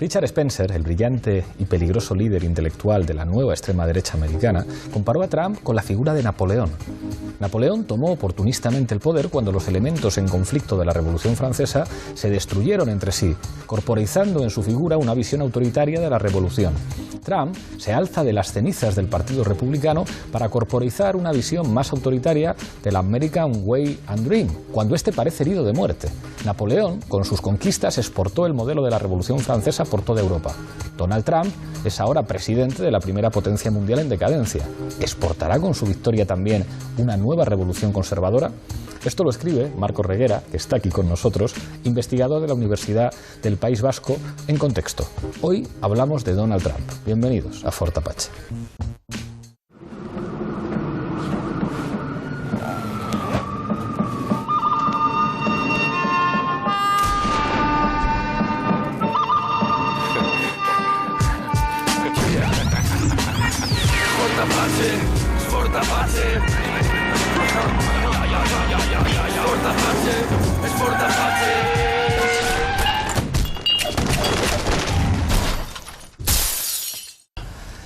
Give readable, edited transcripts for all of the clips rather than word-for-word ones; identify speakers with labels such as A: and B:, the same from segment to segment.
A: Richard Spencer, el brillante y peligroso líder intelectual de la nueva extrema derecha americana, comparó a Trump con la figura de Napoleón. Napoleón tomó oportunistamente el poder cuando los elementos en conflicto de la Revolución Francesa se destruyeron entre sí, corporizando en su figura una visión autoritaria de la revolución. Trump se alza de las cenizas del Partido Republicano para corporizar una visión más autoritaria del American Way and Dream, cuando este parece herido de muerte. Napoleón, con sus conquistas, exportó el modelo de la Revolución Francesa por toda Europa. Donald Trump es ahora presidente de la primera potencia mundial en decadencia. ¿Exportará con su victoria también una nueva revolución conservadora? Esto lo escribe Marcos Reguera, que está aquí con nosotros, investigador de la Universidad del País Vasco, en Contexto. Hoy hablamos de Donald Trump. Bienvenidos a Fort Apache.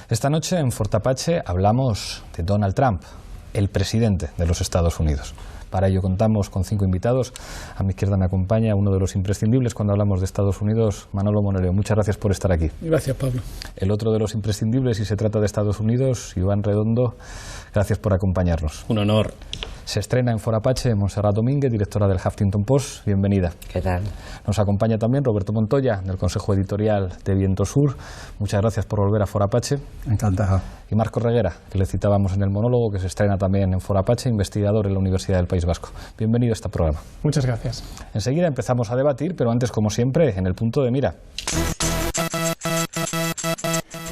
A: Esta noche en Fort Apache hablamos de Donald Trump, el presidente de los Estados Unidos. Para ello contamos con 5 invitados. A mi izquierda me acompaña uno de los imprescindibles cuando hablamos de Estados Unidos, Manolo Moneleo. Muchas gracias por estar aquí.
B: Gracias, Pablo.
A: El otro de los imprescindibles, si se trata de Estados Unidos, Iván Redondo. Gracias por acompañarnos.
C: Un honor.
A: Se estrena en Fort Apache Montserrat Domínguez, directora del Huffington Post. Bienvenida.
D: ¿Qué tal?
A: Nos acompaña también Roberto Montoya, del Consejo Editorial de Viento Sur. Muchas gracias por volver a Fort Apache.
B: Encantado.
A: Y Marcos Reguera, que le citábamos en el monólogo, que se estrena también en Fort Apache, investigador en la Universidad del País Vasco. Bienvenido a este programa.
B: Muchas gracias.
A: Enseguida empezamos a debatir, pero antes, como siempre, en el punto de mira.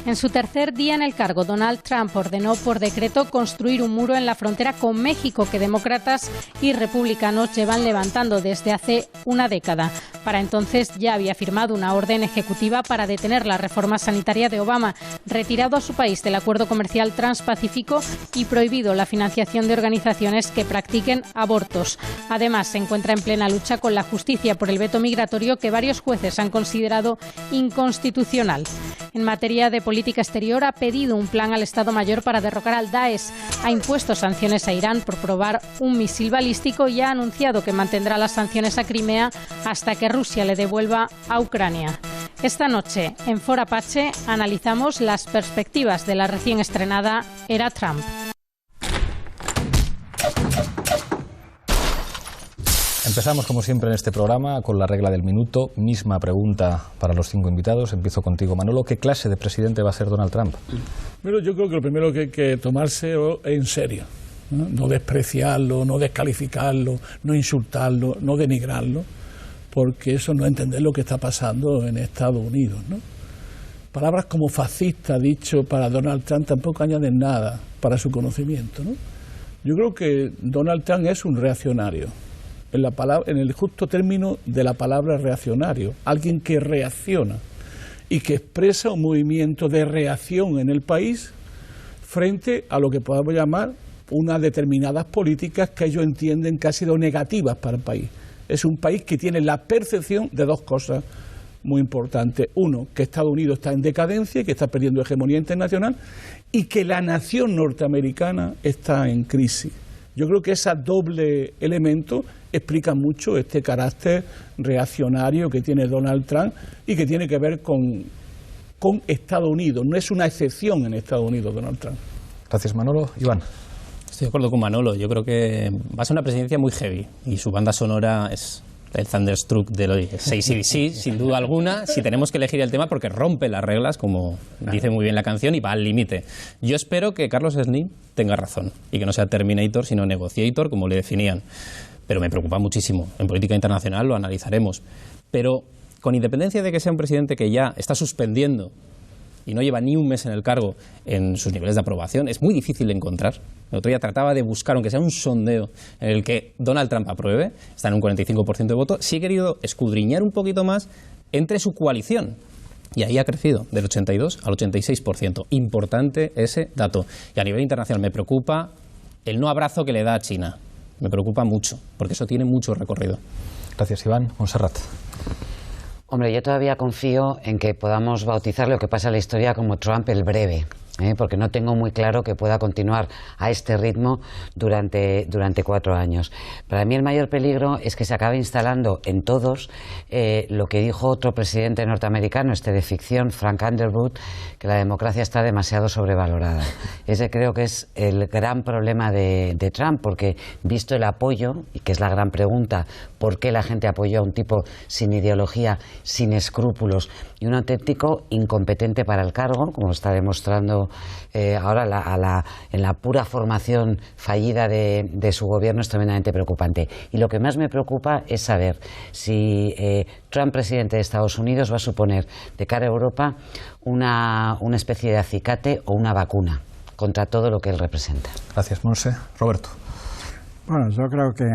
E: En su tercer día en el cargo, Donald Trump ordenó por decreto construir un muro en la frontera con México que demócratas y republicanos llevan levantando desde hace una década. Para entonces ya había firmado una orden ejecutiva para detener la reforma sanitaria de Obama, retirado a su país del acuerdo comercial transpacífico y prohibido la financiación de organizaciones que practiquen abortos. Además, se encuentra en plena lucha con la justicia por el veto migratorio que varios jueces han considerado inconstitucional. En materia de política exterior, ha pedido un plan al Estado Mayor para derrocar al Daesh, ha impuesto sanciones a Irán por probar un misil balístico y ha anunciado que mantendrá las sanciones a Crimea hasta que Rusia le devuelva a Ucrania. Esta noche, en Fort Apache, analizamos las perspectivas de la recién estrenada era Trump.
A: Empezamos, como siempre, en este programa con la regla del minuto. Misma pregunta para los 5 invitados. Empiezo contigo, Manolo. ¿Qué clase de presidente va a ser Donald Trump?
B: Bueno, yo creo que lo primero que hay que tomarse en serio, no despreciarlo, no descalificarlo, no insultarlo, no denigrarlo, porque eso no es entender lo que está pasando en Estados Unidos, ¿no? Palabras como fascista, dicho para Donald Trump, tampoco añaden nada para su conocimiento, ¿no? Yo creo que Donald Trump es un reaccionario. En el justo término de la palabra reaccionario, alguien que reacciona y que expresa un movimiento de reacción en el país frente a lo que podemos llamar unas determinadas políticas que ellos entienden que han sido negativas para el país. Es un país que tiene la percepción de dos cosas muy importantes. Uno, que Estados Unidos está en decadencia y que está perdiendo hegemonía internacional, y que la nación norteamericana está en crisis. Yo creo que ese doble elemento explica mucho este carácter reaccionario que tiene Donald Trump y que tiene que ver con Estados Unidos. No es una excepción en Estados Unidos, Donald Trump.
A: Gracias, Manolo. Iván.
C: Estoy de acuerdo con Manolo. Yo creo que va a ser una presidencia muy heavy y su banda sonora es el Thunderstruck de los AC/DC, sin duda alguna, si tenemos que elegir el tema, porque rompe las reglas, como dice muy bien la canción, y va al límite. Yo espero que Carlos Slim tenga razón y que no sea Terminator, sino Negotiator, como le definían. Pero me preocupa muchísimo. En política internacional lo analizaremos. Pero con independencia de que sea un presidente que ya está suspendiendo y no lleva ni un mes en el cargo en sus niveles de aprobación, es muy difícil de encontrar. El otro día trataba de buscar, aunque sea un sondeo en el que Donald Trump apruebe, está en un 45% de voto, sí he querido escudriñar un poquito más entre su coalición. Y ahí ha crecido del 82 al 86%. Importante ese dato. Y a nivel internacional me preocupa el no abrazo que le da a China. Me preocupa mucho, porque eso tiene mucho recorrido.
A: Gracias, Iván. Montserrat.
D: Hombre, yo todavía confío en que podamos bautizar lo que pasa en la historia como Trump el breve. Porque no tengo muy claro que pueda continuar a este ritmo durante 4 años. Para mí el mayor peligro es que se acabe instalando en todos lo que dijo otro presidente norteamericano, de ficción, Frank Underwood, que la democracia está demasiado sobrevalorada. Ese creo que es el gran problema de Trump, porque visto el apoyo, y que es la gran pregunta, ¿por qué la gente apoyó a un tipo sin ideología, sin escrúpulos y un auténtico incompetente para el cargo, como está demostrando ahora en la pura formación fallida de su gobierno? Es tremendamente preocupante. Y lo que más me preocupa es saber si Trump, presidente de Estados Unidos, va a suponer de cara a Europa una especie de acicate o una vacuna contra todo lo que él representa.
A: Gracias, Monse. Roberto.
F: Bueno, yo creo que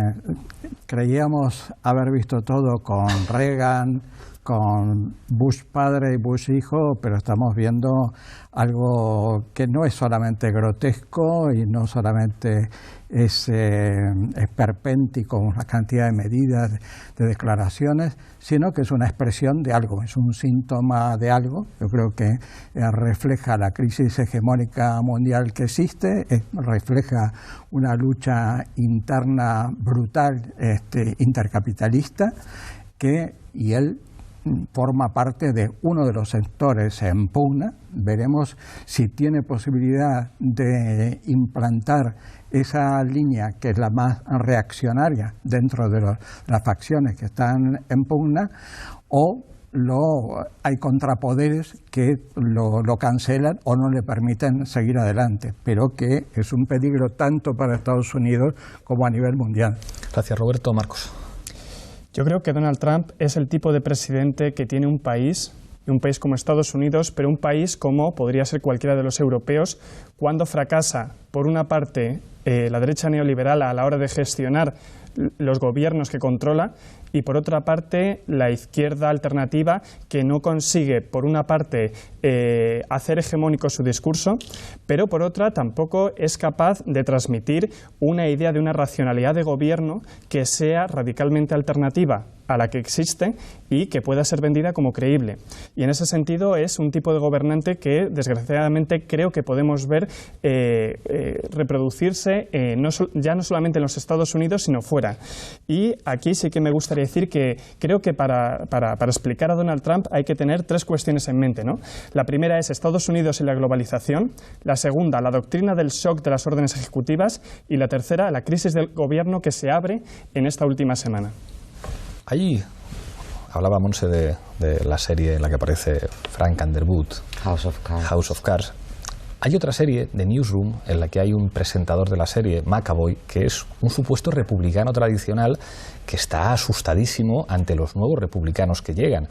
F: creíamos haber visto todo con Reagan, con Bush padre y Bush hijo, pero estamos viendo algo que no es solamente grotesco y no solamente es esperpéntico, una cantidad de medidas, de declaraciones, sino que es una expresión de algo, es un síntoma de algo. Yo creo que refleja la crisis hegemónica mundial que existe, refleja una lucha interna brutal, intercapitalista, y él forma parte de uno de los sectores en pugna. Veremos si tiene posibilidad de implantar esa línea que es la más reaccionaria dentro de las facciones que están en pugna, o hay contrapoderes que lo cancelan o no le permiten seguir adelante, pero que es un peligro tanto para Estados Unidos como a nivel mundial.
A: Gracias, Roberto. Marcos.
G: Yo creo que Donald Trump es el tipo de presidente que tiene un país como Estados Unidos, pero un país como podría ser cualquiera de los europeos, cuando fracasa, por una parte, la derecha neoliberal a la hora de gestionar los gobiernos que controla, y por otra parte la izquierda alternativa, que no consigue por una parte hacer hegemónico su discurso, pero por otra tampoco es capaz de transmitir una idea de una racionalidad de gobierno que sea radicalmente alternativa a la que existe y que pueda ser vendida como creíble. Y en ese sentido es un tipo de gobernante que desgraciadamente creo que podemos ver reproducirse ya no solamente en los Estados Unidos sino fuera. Y aquí sí que me gustaría decir que creo que para explicar a Donald Trump hay que tener 3 cuestiones en mente, ¿no? La primera es Estados Unidos y la globalización, la segunda la doctrina del shock de las órdenes ejecutivas y la tercera la crisis del gobierno que se abre en esta última semana.
A: Allí hablaba Monse de la serie en la que aparece Frank Underwood,
D: House of Cards.
A: Hay otra serie, The Newsroom, en la que hay un presentador de la serie, McAvoy, que es un supuesto republicano tradicional que está asustadísimo ante los nuevos republicanos que llegan.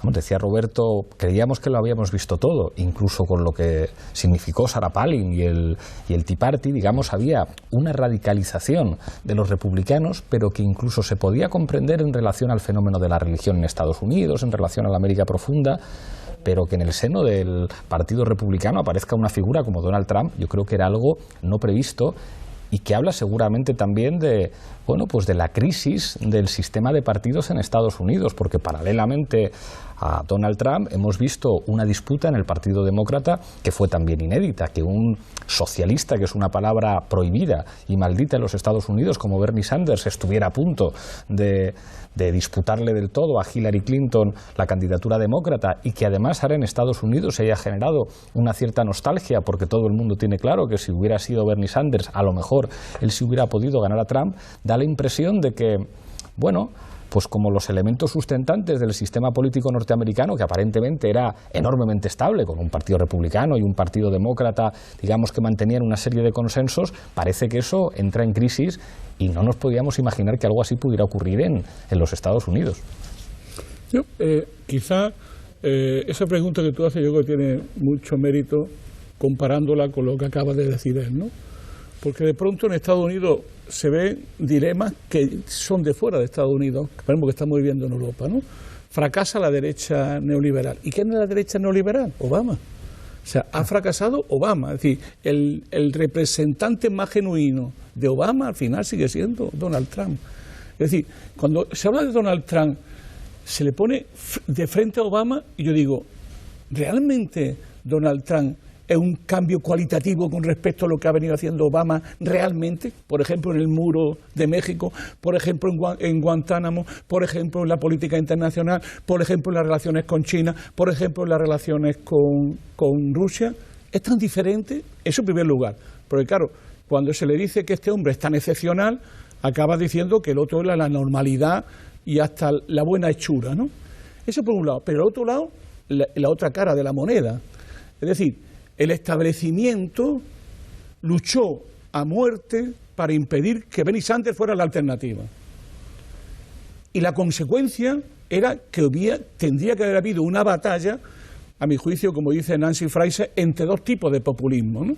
A: Decía Roberto, creíamos que lo habíamos visto todo, incluso con lo que significó Sarah Palin y el Tea Party, digamos, había una radicalización de los republicanos, pero que incluso se podía comprender en relación al fenómeno de la religión en Estados Unidos, en relación a la América profunda, pero que en el seno del Partido Republicano aparezca una figura como Donald Trump, yo creo que era algo no previsto y que habla seguramente también de la crisis del sistema de partidos en Estados Unidos, porque paralelamente a Donald Trump hemos visto una disputa en el Partido Demócrata que fue también inédita, que un socialista, que es una palabra prohibida y maldita en los Estados Unidos, como Bernie Sanders, estuviera a punto de disputarle del todo a Hillary Clinton la candidatura demócrata, y que además ahora en Estados Unidos se haya generado una cierta nostalgia porque todo el mundo tiene claro que si hubiera sido Bernie Sanders, a lo mejor él sí hubiera podido ganar a Trump. Da la impresión de que, pues como los elementos sustentantes del sistema político norteamericano, que aparentemente era enormemente estable, con un partido republicano y un partido demócrata, digamos, que mantenían una serie de consensos, parece que eso entra en crisis y no nos podíamos imaginar que algo así pudiera ocurrir en los Estados Unidos.
B: Quizá esa pregunta que tú haces yo creo que tiene mucho mérito comparándola con lo que acaba de decir él, ¿no? Porque de pronto en Estados Unidos se ven dilemas que son de fuera de Estados Unidos, que que estamos viviendo en Europa, ¿no? Fracasa la derecha neoliberal. ¿Y quién es la derecha neoliberal? Obama. O sea, ha fracasado Obama. Es decir, el representante más genuino de Obama al final sigue siendo Donald Trump. Es decir, cuando se habla de Donald Trump se le pone de frente a Obama y yo digo, ¿realmente Donald Trump es un cambio cualitativo con respecto a lo que ha venido haciendo Obama realmente? Por ejemplo, en el muro de México, por ejemplo, en Guantánamo, por ejemplo, en la política internacional, por ejemplo, en las relaciones con China, por ejemplo, en las relaciones con Rusia. ¿Es tan diferente? Eso en primer lugar. Porque claro, cuando se le dice que este hombre es tan excepcional, acaba diciendo que el otro es la normalidad y hasta la buena hechura, ¿no? Eso por un lado. Pero al otro lado, la otra cara de la moneda. Es decir, el establecimiento luchó a muerte para impedir que Bernie Sanders fuera la alternativa. Y la consecuencia era que tendría que haber habido una batalla, a mi juicio, como dice Nancy Fraser, entre dos tipos de populismo, ¿no?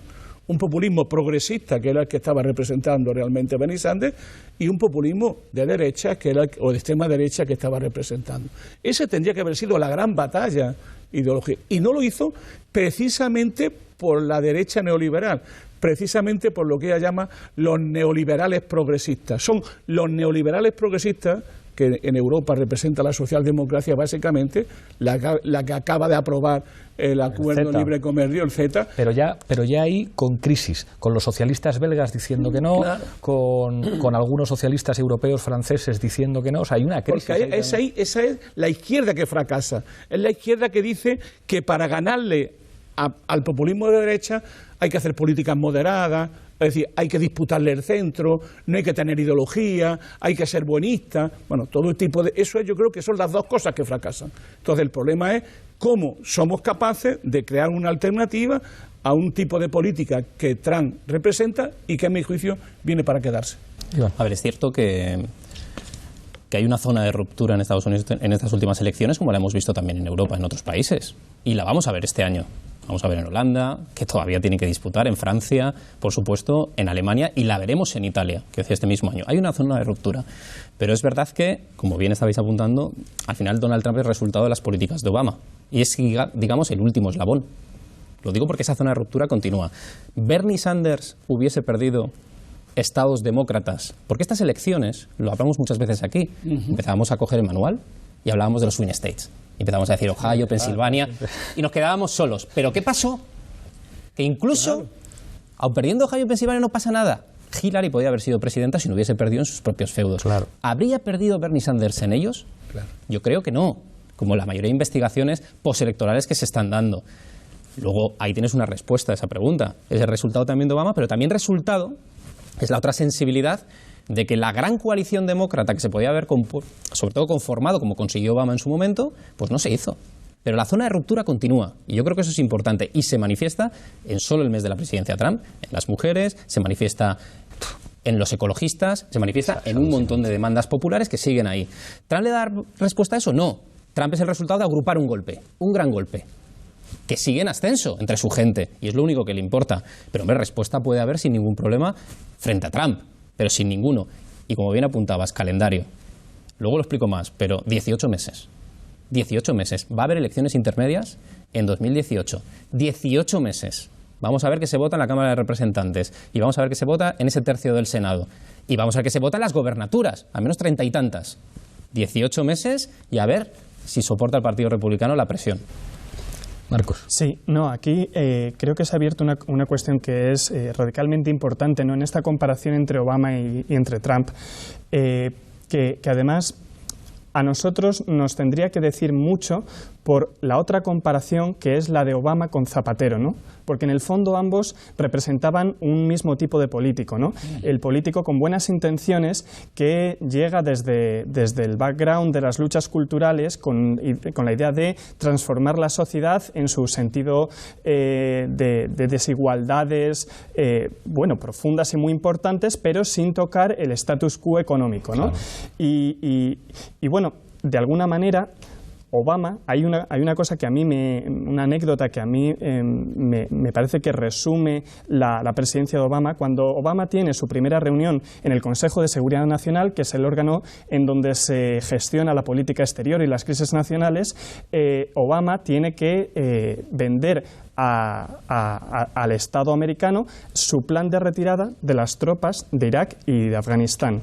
B: Un populismo progresista, que era el que estaba representando realmente Bernie Sanders, y un populismo de derecha, o de extrema derecha, que estaba representando. Esa tendría que haber sido la gran batalla ideológica. Y no lo hizo precisamente por la derecha neoliberal, precisamente por lo que ella llama los neoliberales progresistas. Son los neoliberales progresistas, que en Europa representa la socialdemocracia básicamente, la que acaba de aprobar el acuerdo libre comercio, el CETA.
A: Pero ya ahí con crisis, con los socialistas belgas diciendo que no, claro, con algunos socialistas europeos, franceses diciendo que no, o sea, hay una crisis.
B: Porque esa es la izquierda que fracasa, es la izquierda que dice que para ganarle al populismo de derecha hay que hacer políticas moderadas. Es decir, hay que disputarle el centro, no hay que tener ideología, hay que ser buenista. Bueno, todo el tipo de... Eso yo creo que son las dos cosas que fracasan. Entonces el problema es cómo somos capaces de crear una alternativa a un tipo de política que Trump representa y que, a mi juicio, viene para quedarse.
C: A ver, es cierto que hay una zona de ruptura en Estados Unidos en estas últimas elecciones, como la hemos visto también en Europa, en otros países. Y la vamos a ver este año. Vamos a ver en Holanda, que todavía tiene que disputar, en Francia, por supuesto, en Alemania, y la veremos en Italia, que decía este mismo año. Hay una zona de ruptura. Pero es verdad que, como bien estabais apuntando, al final Donald Trump es resultado de las políticas de Obama. Y es, digamos, el último eslabón. Lo digo porque esa zona de ruptura continúa. Bernie Sanders hubiese perdido estados demócratas, porque estas elecciones, lo hablamos muchas veces aquí, empezábamos a coger el manual y hablábamos de los swing states. Empezamos a decir Ohio, Pensilvania, y nos quedábamos solos. ¿Pero qué pasó? Que incluso, aun perdiendo Ohio y Pensilvania, no pasa nada. Hillary podía haber sido presidenta si no hubiese perdido en sus propios feudos. Claro. ¿Habría perdido Bernie Sanders en ellos? Claro. Yo creo que no, como la mayoría de investigaciones postelectorales que se están dando. Luego, ahí tienes una respuesta a esa pregunta. Es el resultado también de Obama, pero también resultado es la otra sensibilidad de que la gran coalición demócrata que se podía haber, sobre todo conformado, como consiguió Obama en su momento, pues no se hizo. Pero la zona de ruptura continúa, y yo creo que eso es importante, y se manifiesta en solo el mes de la presidencia de Trump, en las mujeres, se manifiesta en los ecologistas, se manifiesta en un montón de demandas populares que siguen ahí. ¿Trump le da respuesta a eso? No. Trump es el resultado de agrupar un golpe, un gran golpe, que sigue en ascenso entre su gente, y es lo único que le importa. Pero, hombre, respuesta puede haber sin ningún problema frente a Trump, pero sin ninguno. Y como bien apuntabas, calendario. Luego lo explico más, pero 18 meses. 18 meses. Va a haber elecciones intermedias en 2018. 18 meses. Vamos a ver qué se vota en la Cámara de Representantes. Y vamos a ver qué se vota en ese tercio del Senado. Y vamos a ver qué se vota en las gobernaturas, al menos 30 y tantas. 18 meses y a ver si soporta el Partido Republicano la presión.
A: Marcos.
G: Sí, no, aquí creo que se ha abierto una cuestión que es radicalmente importante, ¿no?, en esta comparación entre Obama y entre Trump, que además a nosotros nos tendría que decir mucho por la otra comparación, que es la de Obama con Zapatero, ¿no? Porque en el fondo ambos representaban un mismo tipo de político, ¿no? El político con buenas intenciones que llega desde el background de las luchas culturales con la idea de transformar la sociedad en su sentido de desigualdades, bueno, profundas y muy importantes, pero sin tocar el status quo económico, ¿no? Claro. Y bueno, de alguna manera, Obama, hay una cosa que a mí una anécdota que a mí me parece que resume la presidencia de Obama. Cuando Obama tiene su primera reunión en el Consejo de Seguridad Nacional, que es el órgano en donde se gestiona la política exterior y las crisis nacionales, Obama tiene que vender al Estado americano su plan de retirada de las tropas de Irak y de Afganistán.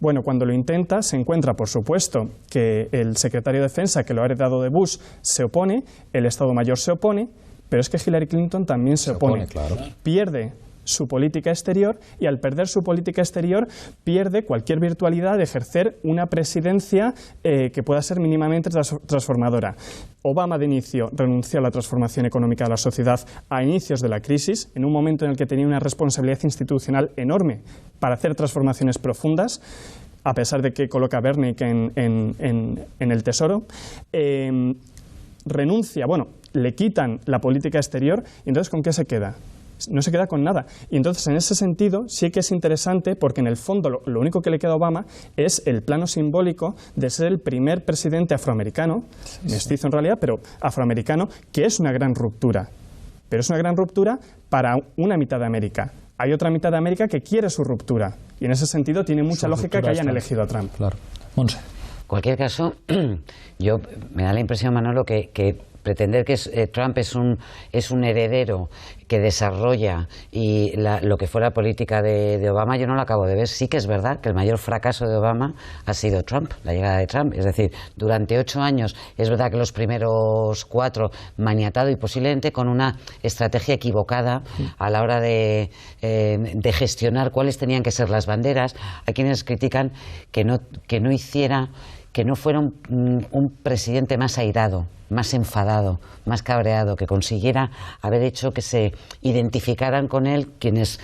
G: Bueno, cuando lo intenta, se encuentra, por supuesto, que el secretario de Defensa, que lo ha heredado de Bush, se opone, el Estado Mayor se opone, pero es que Hillary Clinton también se opone.
A: Claro.
G: Pierde su política exterior y al perder su política exterior pierde cualquier virtualidad de ejercer una presidencia que pueda ser mínimamente transformadora. Obama de inicio renunció a la transformación económica de la sociedad a inicios de la crisis, en un momento en el que tenía una responsabilidad institucional enorme para hacer transformaciones profundas, a pesar de que coloca a Bernick en el Tesoro. Renuncia, bueno, le quitan la política exterior y entonces ¿con qué se queda? No se queda con nada. Y entonces, en ese sentido, sí que es interesante porque en el fondo lo único que le queda a Obama es el plano simbólico de ser el primer presidente afroamericano, mestizo en realidad, pero afroamericano, que es una gran ruptura. Pero es una gran ruptura para una mitad de América. Hay otra mitad de América que quiere su ruptura. Y en ese sentido tiene mucha lógica que hayan elegido a Trump.
A: Claro. Montse.
D: En cualquier caso, me da la impresión, Manolo, que pretender que Trump es un heredero que desarrolla y lo que fue la política de Obama, yo no lo acabo de ver. Sí que es verdad que el mayor fracaso de Obama ha sido Trump, la llegada de Trump. Es decir, durante 8 años, es verdad que los primeros 4 maniatado y posiblemente con una estrategia equivocada a la hora de gestionar cuáles tenían que ser las banderas. Hay quienes critican que no fuera un presidente más airado, más enfadado, más cabreado, que consiguiera haber hecho que se identificaran con él quienes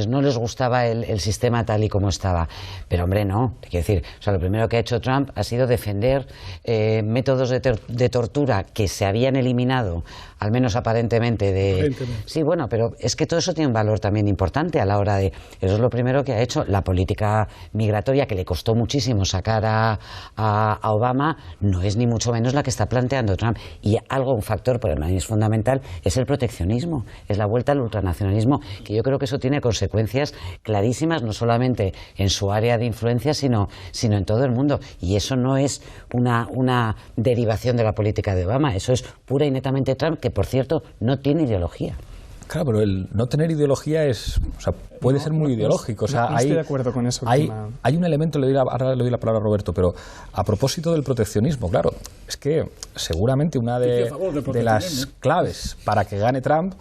D: no les gustaba el sistema tal y como estaba. Pero hombre, no, quiero decir, o sea, lo primero que ha hecho Trump ha sido defender métodos de tortura que se habían eliminado, al menos aparentemente. Sí, bueno, pero es que todo eso tiene un valor también importante a la hora de... Eso es lo primero que ha hecho. La política migratoria, que le costó muchísimo sacar a Obama, no es ni mucho menos la que está planteando Trump. Y un factor, por el es fundamental, es el proteccionismo, es la vuelta al ultranacionalismo, que yo creo que eso tiene consecuencias clarísimas, no solamente en su área de influencia, sino en todo el mundo. Y eso no es una derivación de la política de Obama, eso es pura y netamente Trump, que por cierto no tiene ideología.
A: Claro, pero el no tener ideología puede ser muy ideológico.
G: No estoy de acuerdo con eso.
A: Hay un elemento, ahora le doy la palabra a Roberto, pero a propósito del proteccionismo, claro, es que seguramente una de las claves para que gane Trump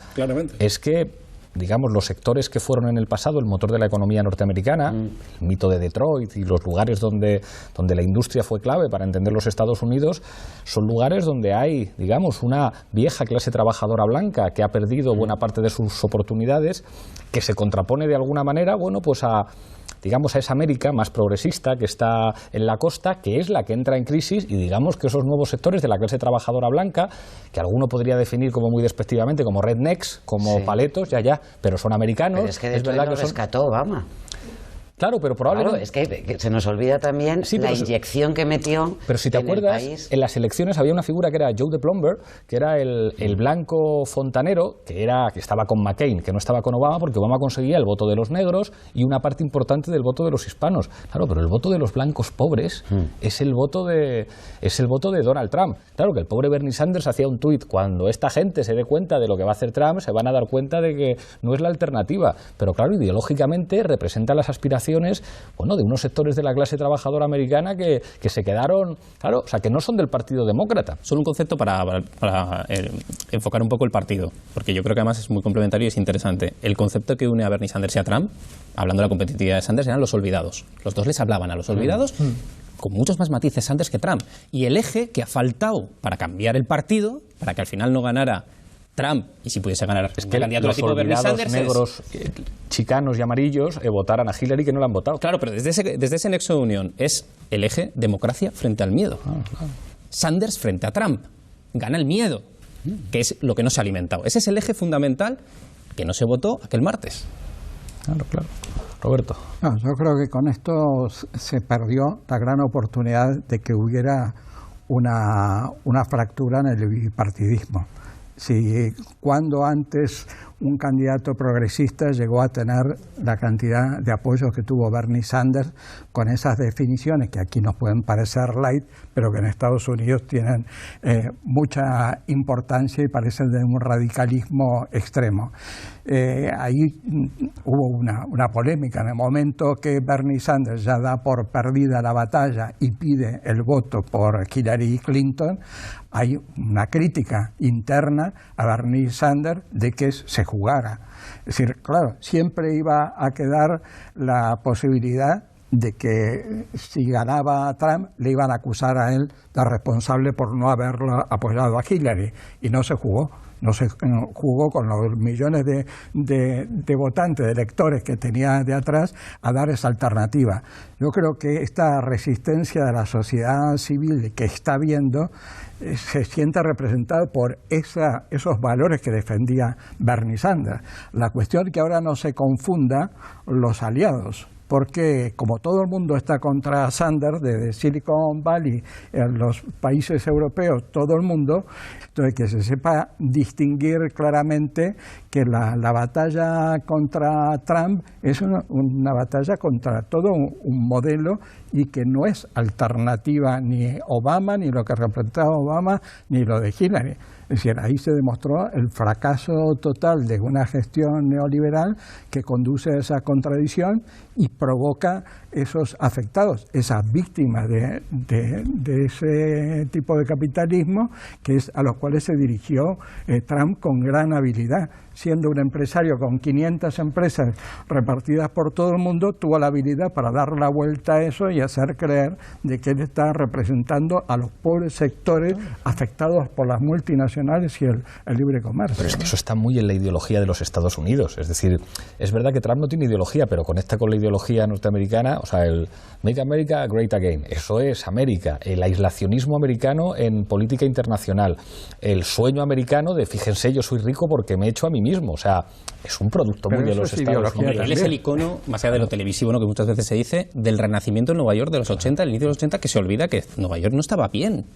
A: es que, digamos, los sectores que fueron en el pasado el motor de la economía norteamericana, el mito de Detroit y los lugares donde la industria fue clave para entender los Estados Unidos, son lugares donde hay, digamos, una vieja clase trabajadora blanca que ha perdido buena parte de sus oportunidades, que se contrapone de alguna manera, bueno, pues a esa América más progresista que está en la costa, que es la que entra en crisis, y digamos que esos nuevos sectores de la clase trabajadora blanca, que alguno podría definir como muy despectivamente como rednecks, como paletos, pero son americanos.
D: Pero es que verdad que rescató Obama.
A: Claro, pero probablemente...
D: Claro, es que se nos olvida también la inyección que metió.
A: Pero si te acuerdas, en las elecciones había una figura que era Joe de Plumber, que era el blanco fontanero, que estaba con McCain, que no estaba con Obama, porque Obama conseguía el voto de los negros y una parte importante del voto de los hispanos. Claro, pero el voto de los blancos pobres es el voto de Donald Trump. Claro, que el pobre Bernie Sanders hacía un tuit: cuando esta gente se dé cuenta de lo que va a hacer Trump, se van a dar cuenta de que no es la alternativa. Pero claro, ideológicamente representa las aspiraciones de unos sectores de la clase trabajadora americana que se quedaron, claro, o sea, que no son del Partido Demócrata.
C: Solo un concepto para enfocar un poco el partido, porque yo creo que además es muy complementario y es interesante. El concepto que une a Bernie Sanders y a Trump, hablando de la competitividad de Sanders, eran los olvidados. Los dos les hablaban a los olvidados con muchos más matices Sanders que Trump. Y el eje que ha faltado para cambiar el partido, para que al final no ganara Trump, y si pudiese ganar
A: es que el candidato tipo Bernie Sanders, negros, chicanos y amarillos votaran a Hillary, que no la han votado.
C: Claro, pero desde ese nexo de unión es el eje democracia frente al miedo.
A: Claro.
C: Sanders frente a Trump. Gana el miedo, que es lo que no se ha alimentado. Ese es el eje fundamental que no se votó aquel martes.
A: Claro. Roberto.
F: No, yo creo que con esto se perdió la gran oportunidad de que hubiera una fractura en el bipartidismo. Si cuando antes un candidato progresista llegó a tener la cantidad de apoyos que tuvo Bernie Sanders con esas definiciones que aquí nos pueden parecer light, pero que en Estados Unidos tienen mucha importancia y parecen de un radicalismo extremo. Ahí hubo una polémica. En el momento que Bernie Sanders ya da por perdida la batalla y pide el voto por Hillary Clinton, hay una crítica interna a Bernie Sanders de que se jugara. Es decir, claro, siempre iba a quedar la posibilidad de que si ganaba Trump le iban a acusar a él de responsable por no haberlo apoyado a Hillary, y no se jugó. No se jugó con los millones de votantes, de electores que tenía de atrás, a dar esa alternativa. Yo creo que esta resistencia de la sociedad civil que está viendo se siente representada por esos valores que defendía Bernie Sanders. La cuestión es que ahora no se confunda los aliados, porque como todo el mundo está contra Sanders, desde Silicon Valley, en los países europeos, todo el mundo, entonces que se sepa distinguir claramente que la batalla contra Trump es una batalla contra todo un modelo y que no es alternativa ni Obama, ni lo que representaba Obama, ni lo de Hillary. Es decir, ahí se demostró el fracaso total de una gestión neoliberal que conduce a esa contradicción y provoca esos afectados, esas víctimas de ese tipo de capitalismo que es a los cuales se dirigió Trump con gran habilidad. Siendo un empresario con 500 empresas repartidas por todo el mundo, tuvo la habilidad para dar la vuelta a eso y hacer creer de que él está representando a los pobres sectores afectados por las multinacionales y el libre comercio.
A: Pero es que eso está muy en la ideología de los Estados Unidos. Es decir, es verdad que Trump no tiene ideología, pero conecta con la ideología norteamericana, o sea, el Make America Great Again. Eso es América, el aislacionismo americano en política internacional, el sueño americano de fíjense, yo soy rico porque me he hecho a mí mismo. O sea, es un producto muy de los Estados Unidos.
C: Él es el icono, más allá de lo televisivo, ¿no?, que muchas veces se dice, del renacimiento en Nueva York de los 80, el inicio de los 80, que se olvida que Nueva York no estaba bien.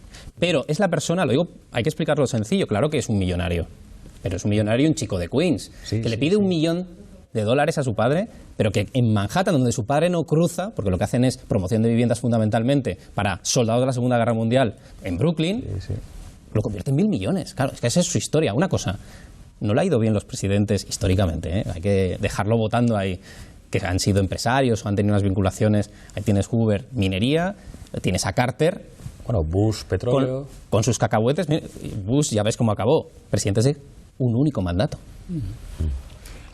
C: Pero es la persona, lo digo, hay que explicarlo sencillo, claro que es un millonario, pero es un millonario, un chico de Queens, que le pide $1 millón a su padre, pero que en Manhattan, donde su padre no cruza, porque lo que hacen es promoción de viviendas fundamentalmente para soldados de la Segunda Guerra Mundial en Brooklyn, lo convierte en 1.000 millones. Claro, es que esa es su historia. Una cosa, no le ha ido bien los presidentes históricamente, ¿eh? Hay que dejarlo votando ahí, que han sido empresarios o han tenido unas vinculaciones. Ahí tienes Hoover, minería, tienes a Carter,
A: bueno, Bush, petróleo,
C: con sus cacahuetes. Bush ya ves cómo acabó, presidente de un único mandato.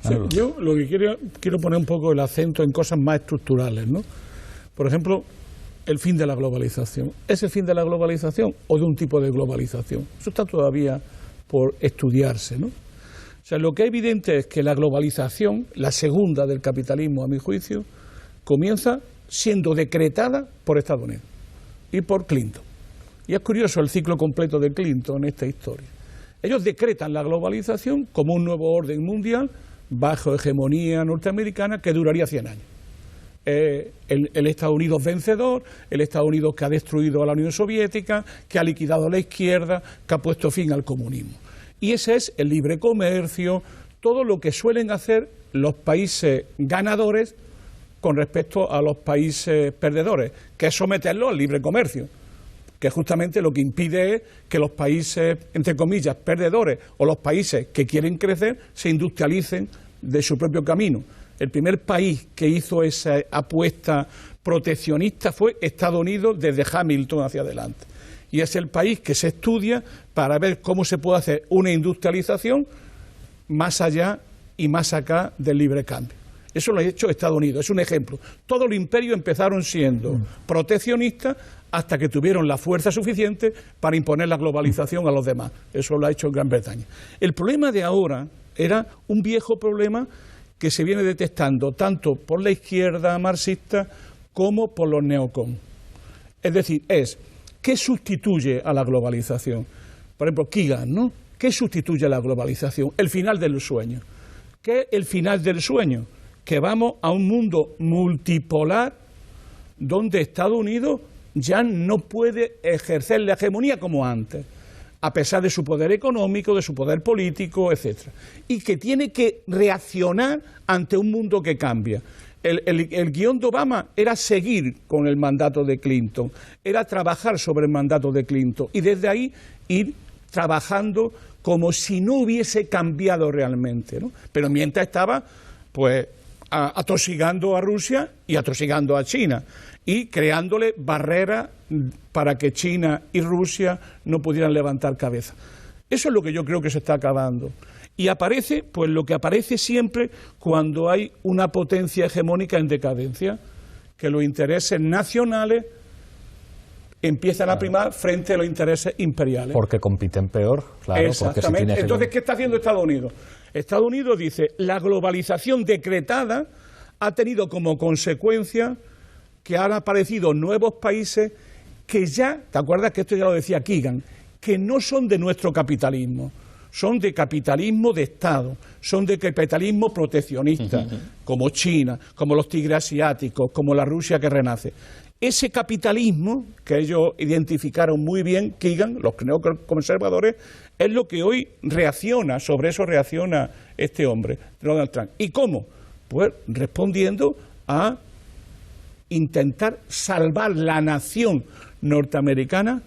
B: Sí, yo lo que quiero poner un poco el acento en cosas más estructurales, ¿no? Por ejemplo, el fin de la globalización. ¿Es el fin de la globalización o de un tipo de globalización? Eso está todavía por estudiarse, ¿no? O sea, lo que es evidente es que la globalización, la segunda del capitalismo, a mi juicio, comienza siendo decretada por Estados Unidos y por Clinton. Y es curioso el ciclo completo de Clinton en esta historia. Ellos decretan la globalización como un nuevo orden mundial bajo hegemonía norteamericana que duraría 100 años. El Estados Unidos vencedor, el Estados Unidos que ha destruido a la Unión Soviética, que ha liquidado a la izquierda, que ha puesto fin al comunismo. Y ese es el libre comercio, todo lo que suelen hacer los países ganadores con respecto a los países perdedores, que es someterlos al libre comercio, que justamente lo que impide es que los países, entre comillas, perdedores o los países que quieren crecer se industrialicen de su propio camino. El primer país que hizo esa apuesta proteccionista fue Estados Unidos desde Hamilton hacia adelante. Y es el país que se estudia para ver cómo se puede hacer una industrialización más allá y más acá del libre cambio. Eso lo ha hecho Estados Unidos, es un ejemplo. Todos los imperios empezaron siendo proteccionistas hasta que tuvieron la fuerza suficiente para imponer la globalización a los demás. Eso lo ha hecho Gran Bretaña. El problema de ahora era un viejo problema que se viene detectando tanto por la izquierda marxista como por los neocon. Es decir, ¿qué sustituye a la globalización? Por ejemplo, Keegan, ¿no? ¿Qué sustituye a la globalización? El final del sueño. ¿Qué es el final del sueño? Que vamos a un mundo multipolar donde Estados Unidos ya no puede ejercer la hegemonía como antes. a pesar de su poder económico, de su poder político, etcétera, y que tiene que reaccionar ante un mundo que cambia. El guión de Obama era seguir con el mandato de Clinton, era trabajar sobre el mandato de Clinton y desde ahí ir trabajando como si no hubiese cambiado realmente, ¿no? Pero mientras estaba, pues, atosigando a Rusia y atosigando a China y creándole barreras para que China y Rusia no pudieran levantar cabeza. Eso es lo que yo creo que se está acabando. Y aparece, pues lo que aparece siempre cuando hay una potencia hegemónica en decadencia, que los intereses nacionales empiezan a primar frente a los intereses imperiales.
A: Porque compiten peor, claro.
B: Exactamente.
A: Porque si tiene
B: Entonces, ¿qué está haciendo Estados Unidos? Estados Unidos dice, la globalización decretada ha tenido como consecuencia que han aparecido nuevos países que ya, ¿te acuerdas que esto ya lo decía Keegan? Que no son de nuestro capitalismo. Son de capitalismo de Estado, son de capitalismo proteccionista, como China, como los tigres asiáticos, como la Rusia que renace. Ese capitalismo, que ellos identificaron muy bien, Keegan, los neoconservadores, es lo que hoy reacciona, sobre eso reacciona este hombre, Donald Trump. ¿Y cómo? Pues respondiendo a intentar salvar la nación norteamericana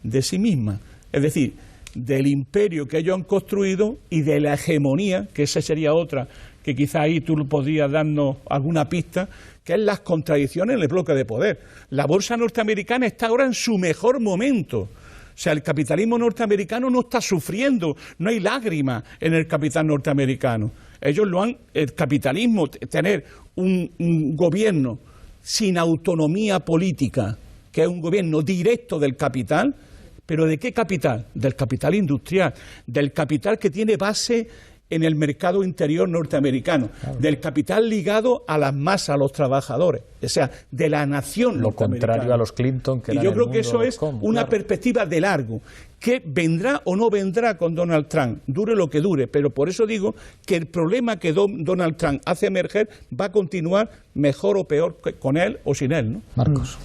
B: de sí misma. Es decir, del imperio que ellos han construido y de la hegemonía, que esa sería otra, que quizá ahí tú podrías darnos alguna pista, que es las contradicciones en el bloque de poder. La bolsa norteamericana está ahora en su mejor momento. O sea, el capitalismo norteamericano no está sufriendo, no hay lágrimas en el capital norteamericano. Ellos el capitalismo, tener un gobierno sin autonomía política, que es un gobierno directo del capital. ¿Pero de qué capital? Del capital industrial, del capital que tiene base en el mercado interior norteamericano, claro, del capital ligado a las masas, a los trabajadores, o sea, de la nación norteamericana. Lo
A: contrario a los Clinton, que
B: y yo creo que eso es una perspectiva de largo, que vendrá o no vendrá con Donald Trump, dure lo que dure, pero por eso digo que el problema que Donald Trump hace emerger va a continuar mejor o peor con él o sin él, ¿no?
A: Marcos.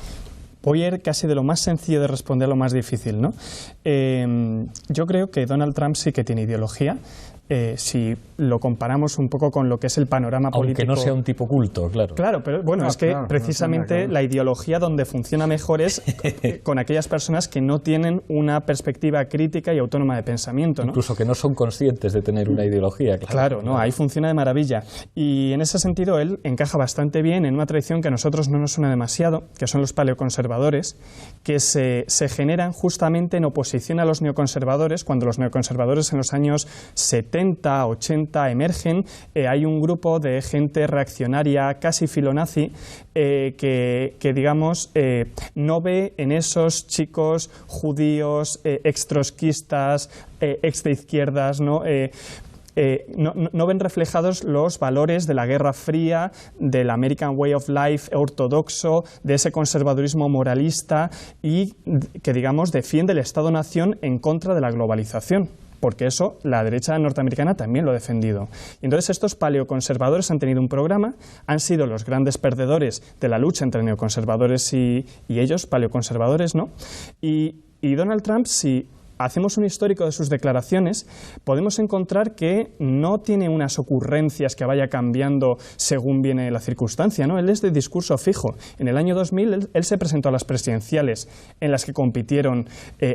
G: Voy a ir casi de lo más sencillo de responder a lo más difícil, ¿no? Yo creo que Donald Trump sí que tiene ideología. Si lo comparamos un poco con lo que es el panorama político...
A: Aunque no sea un tipo culto, claro.
G: Claro, pero bueno, es que precisamente la ideología donde funciona mejor es con aquellas personas que no tienen una perspectiva crítica y autónoma de pensamiento, ¿no?
A: Incluso que no son conscientes de tener una ideología.
G: Claro, no, ahí funciona de maravilla. Y en ese sentido él encaja bastante bien en una tradición que a nosotros no nos suena demasiado, que son los paleoconservadores, que se generan justamente en oposición a los neoconservadores, cuando los neoconservadores en los años 70, 80 emergen, hay un grupo de gente reaccionaria, casi filonazi, que digamos, no ve en esos chicos judíos, extrotskistas, ex de izquierdas, ¿no? No ven reflejados los valores de la Guerra Fría, del American Way of Life ortodoxo, de ese conservadurismo moralista y que, digamos, defiende el Estado-nación en contra de la globalización. Porque eso la derecha norteamericana también lo ha defendido. Y entonces estos paleoconservadores han tenido un programa, han sido los grandes perdedores de la lucha entre neoconservadores y ellos, paleoconservadores, ¿no? Y Donald Trump, si hacemos un histórico de sus declaraciones, podemos encontrar que no tiene unas ocurrencias que vaya cambiando según viene la circunstancia, ¿no? Él es de discurso fijo. En el año 2000 él se presentó a las presidenciales en las que compitieron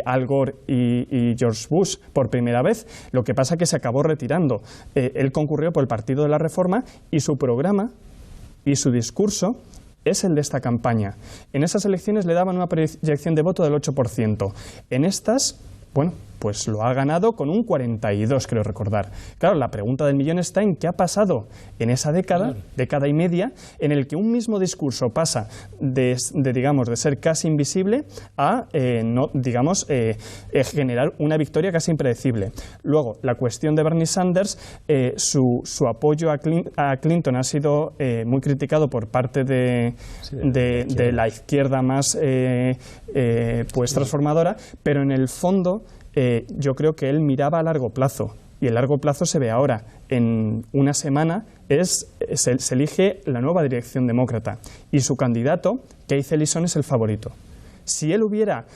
G: Al Gore y George Bush por primera vez. Lo que pasa es que se acabó retirando. Él concurrió por el Partido de la Reforma y su programa y su discurso es el de esta campaña. En esas elecciones le daban una proyección de voto del 8%. En estas, bueno, pues lo ha ganado con un 42, creo recordar. Claro, la pregunta del millón está en qué ha pasado en esa década, década y media, en el que un mismo discurso pasa de ser casi invisible a, generar una victoria casi impredecible. Luego, la cuestión de Bernie Sanders, su apoyo a Clinton ha sido muy criticado por parte de la izquierda más transformadora, pero en el fondo yo creo que él miraba a largo plazo y el largo plazo se ve ahora. En una semana se elige la nueva dirección demócrata y su candidato, Keith Ellison, es el favorito. Si él hubiera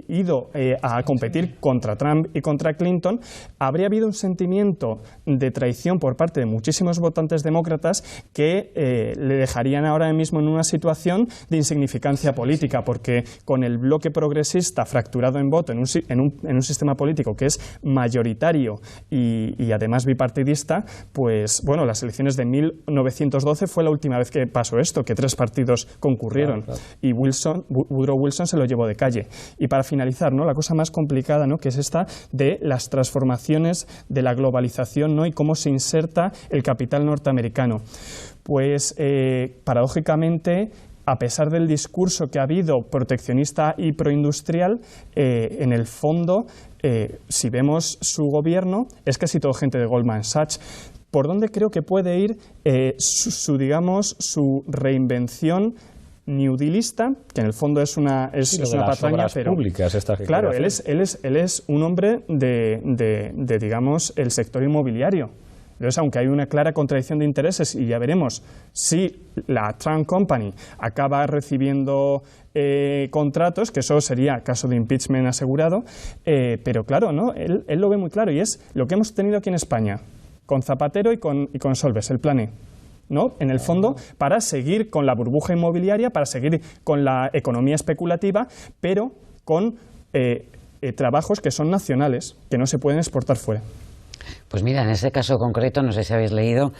G: ido a competir contra Trump y contra Clinton, habría habido un sentimiento de traición por parte de muchísimos votantes demócratas que le dejarían ahora mismo en una situación de insignificancia política, porque con el bloque progresista fracturado en voto en un sistema político que es mayoritario y además bipartidista, pues bueno, las elecciones de 1912 fue la última vez que pasó esto, que 3 partidos concurrieron, y Woodrow Wilson se lo llevó de calle. Y para finalizar, ¿no?, la cosa más complicada, ¿no?, que es esta de las transformaciones de la globalización, ¿no?, y cómo se inserta el capital norteamericano. Pues paradójicamente, a pesar del discurso que ha habido proteccionista y proindustrial, en el fondo, si vemos su gobierno, es casi todo gente de Goldman Sachs. ¿Por dónde creo que puede ir su reinvención newdealista, que en el fondo es una patraña, pero
A: públicas,
G: claro, él es un hombre de digamos, el sector inmobiliario. Entonces, aunque hay una clara contradicción de intereses, y ya veremos si la Trump Company acaba recibiendo contratos, que eso sería caso de impeachment asegurado, pero claro, ¿no?, él lo ve muy claro, y es lo que hemos tenido aquí en España, con Zapatero y con Solbes, el plan E, ¿no?, en el fondo, para seguir con la burbuja inmobiliaria, para seguir con la economía especulativa, pero con trabajos que son nacionales, que no se pueden exportar fuera.
D: Pues mira, en ese caso concreto, no sé si habéis leído,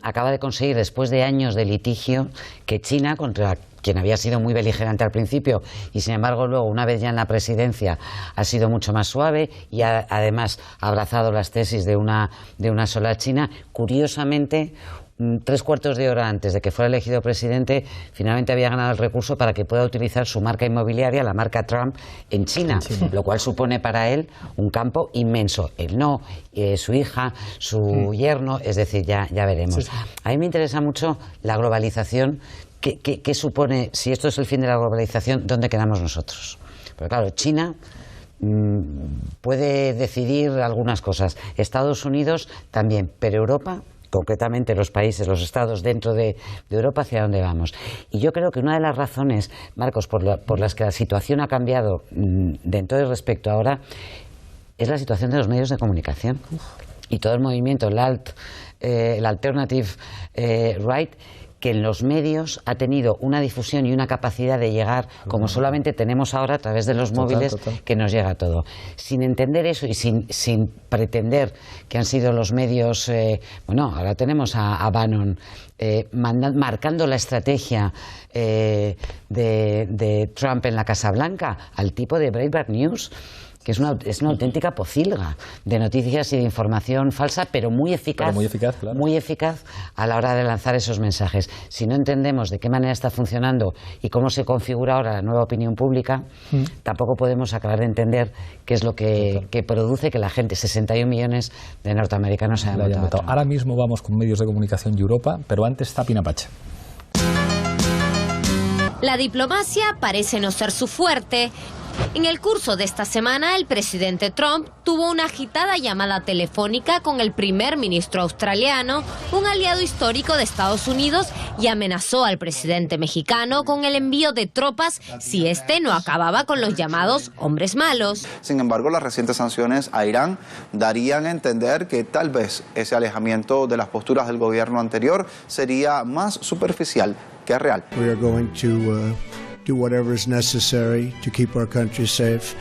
D: acaba de conseguir, después de años de litigio, que China, contra quien había sido muy beligerante al principio y sin embargo luego, una vez ya en la presidencia, ha sido mucho más suave y además ha abrazado las tesis de una sola China, curiosamente, 3/4 de hora antes de que fuera elegido presidente, finalmente había ganado el recurso para que pueda utilizar su marca inmobiliaria, la marca Trump, en China, lo cual supone para él un campo inmenso. Él no, su hija, su yerno, es decir, ya veremos. A mí me interesa mucho la globalización. ¿Qué supone, si esto es el fin de la globalización, dónde quedamos nosotros? Porque claro, China puede decidir algunas cosas, Estados Unidos también, pero Europa, concretamente los países, los estados dentro de Europa, ¿hacia dónde vamos? Y yo creo que una de las razones, Marcos, por las que la situación ha cambiado dentro de respecto ahora, es la situación de los medios de comunicación. Y todo el movimiento, el alternative right, que en los medios ha tenido una difusión y una capacidad de llegar como solamente tenemos ahora a través de los móviles, que nos llega todo. Sin entender eso y sin pretender que han sido los medios, ahora tenemos a Bannon marcando la estrategia de Trump en la Casa Blanca, al tipo de Breitbart News, que es una auténtica pocilga de noticias y de información falsa, pero muy eficaz,
A: claro.
D: Muy eficaz a la hora de lanzar esos mensajes. Si no entendemos de qué manera está funcionando y cómo se configura ahora la nueva opinión pública, tampoco podemos acabar de entender qué es lo que produce que la gente, 61 millones de norteamericanos, hayan votado.
A: Ahora mismo vamos con medios de comunicación y Europa, pero antes Tapina Pacha.
H: La diplomacia parece no ser su fuerte. En el curso de esta semana, el presidente Trump tuvo una agitada llamada telefónica con el primer ministro australiano, un aliado histórico de Estados Unidos, y amenazó al presidente mexicano con el envío de tropas si este no acababa con los llamados hombres malos.
I: Sin embargo, las recientes sanciones a Irán darían a entender que tal vez ese alejamiento de las posturas del gobierno anterior sería más superficial que real.
J: We are going to do whatever is necessary to keep our country safe.